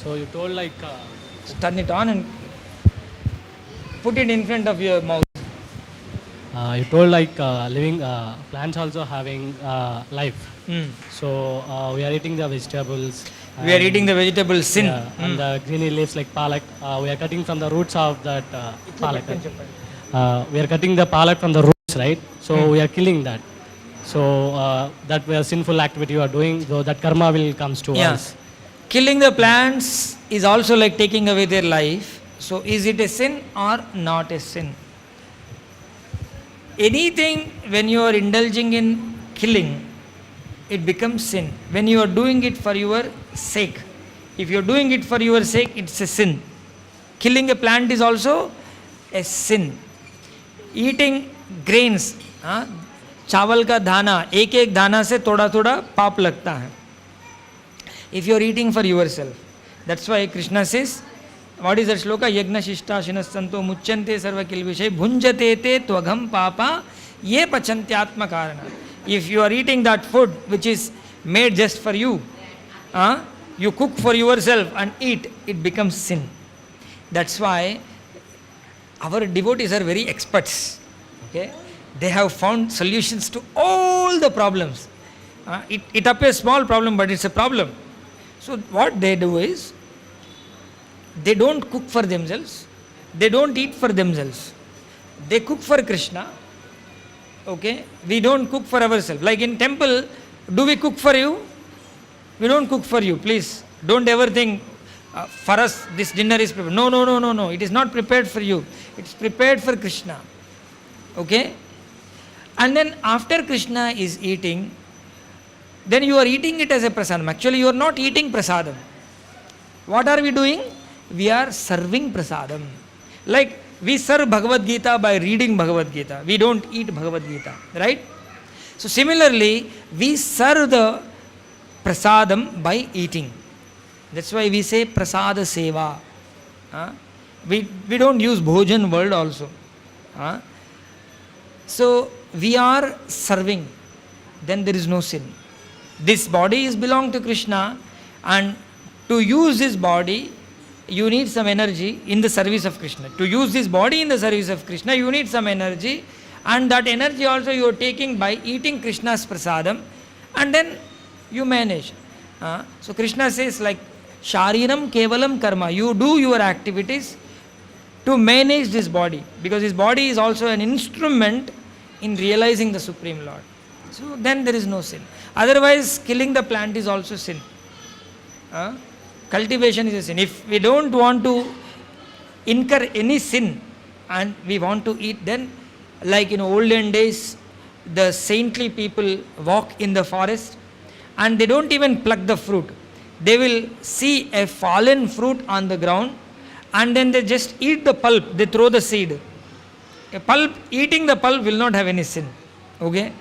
So you told Turn it on and put it in front of your mouth. You told living plants also having life. So we are eating the vegetables. We are eating the vegetable sin. Yeah, and the greeny leaves like palak. We are cutting from the roots of that palak. We are cutting the palak from the roots, right? So we are killing that. So that we are sinful activity you are doing, so that karma will comes to us. Killing the plants is also like taking away their life. So is it a sin or not a sin? Anything when you are indulging in killing, it becomes sin. When you are doing it for your sake. If you are doing it for your sake, it's a sin. Killing a plant is also a sin. Eating grains, चावल का दाना, एक एक दाना से थोड़ा थोड़ा पाप लगता है. If you are eating for yourself. That's why Krishna says, what is that shloka? Yagna shishta shinasanto muchyante sarva kilvishay bhunjate te tvagam papa ye pachantyatma karana. If you are eating that food which is made just for you, you cook for yourself and eat, it becomes sin. That's why our devotees are very experts. Okay? They have found solutions to all the problems. It appears small problem, but it's a problem. So what they do is, they don't cook for themselves, they don't eat for themselves, they cook for Krishna. Okay, we don't cook for ourselves. Like in temple, do we cook for you? We don't cook for you. Please don't ever think for us this dinner is prepared. No. It is not prepared for you. It's prepared for Krishna. Okay, and then after Krishna is eating, then you are eating it as a prasadam. Actually, you are not eating prasadam. What are we doing? We are serving prasadam. Like we serve Bhagavad Gita by reading Bhagavad Gita. We don't eat Bhagavad Gita, right? So similarly, we serve the prasadam by eating. That's why we say prasada seva. We don't use bhojan word also. So we are serving. Then there is no sin. This body is belong to Krishna, and to use this body, you need some energy in the service of Krishna. To use this body in the service of Krishna, you need some energy, and that energy also you are taking by eating Krishna's prasadam, and then you manage. So Krishna says like, Shariram kevalam karma. You do your activities to manage this body, because this body is also an instrument in realizing the Supreme Lord. So then there is no sin. Otherwise, killing the plant is also sin. Cultivation is a sin. If we don't want to incur any sin and we want to eat, then like in olden days, the saintly people walk in the forest and they don't even pluck the fruit. They will see a fallen fruit on the ground and then they just eat the pulp. They throw the seed. Eating the pulp will not have any sin. Okay?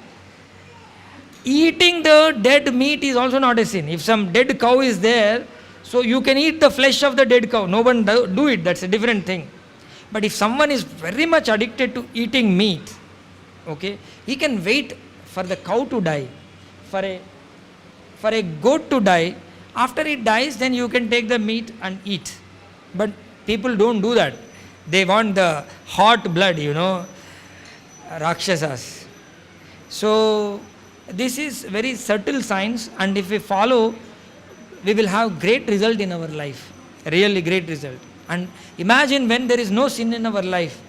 Eating the dead meat is also not a sin. If some dead cow is there, so you can eat the flesh of the dead cow. No one do it. That's a different thing. But if someone is very much addicted to eating meat, okay, he can wait for the cow to die, for a goat to die. After it dies, then you can take the meat and eat. But people don't do that. They want the hot blood, Rakshasas. So this is very subtle science, and if we follow, we will have great result in our life. Really great result. And imagine when there is no sin in our life,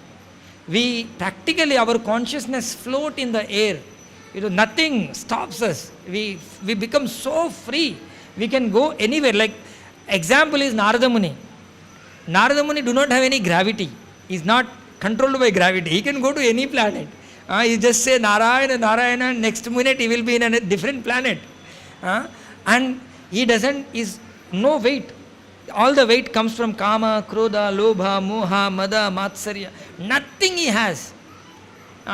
we practically, our consciousness float in the air. Nothing stops us. We become so free. We can go anywhere. Like example is Narada Muni. Narada Muni do not have any gravity. He is not controlled by gravity. He can go to any planet. He just say Narayana, Narayana, next minute he will be in a different planet. And he is no weight. All the weight comes from Kama, Krodha, Lobha, Moha, Mada, Matsarya. Nothing he has.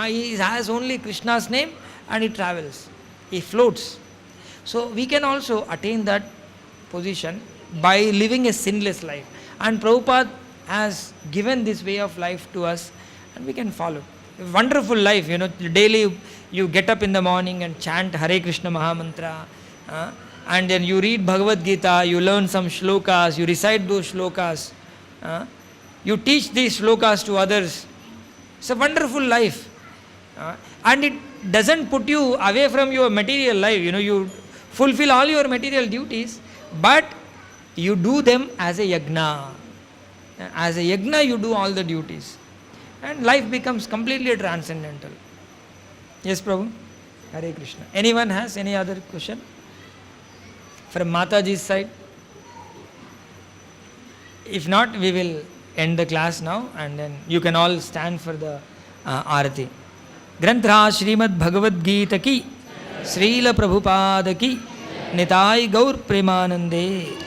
He has only Krishna's name and he travels. He floats. So we can also attain that position by living a sinless life. And Prabhupada has given this way of life to us and we can follow. A wonderful life, daily you get up in the morning and chant Hare Krishna Mahamantra. And then you read Bhagavad Gita, you learn some shlokas, you recite those shlokas, you teach these shlokas to others. It's a wonderful life. And it doesn't put you away from your material life. You fulfill all your material duties, but you do them as a yajna. As a yajna, you do all the duties. And life becomes completely transcendental. Yes, Prabhu? Hare Krishna. Anyone has any other question? From Mataji's side? If not, we will end the class now and then you can all stand for the Arati. Granthra Srimad Bhagavad Gita ki, Srila Prabhupada ki, Nitai Gaur Premanande.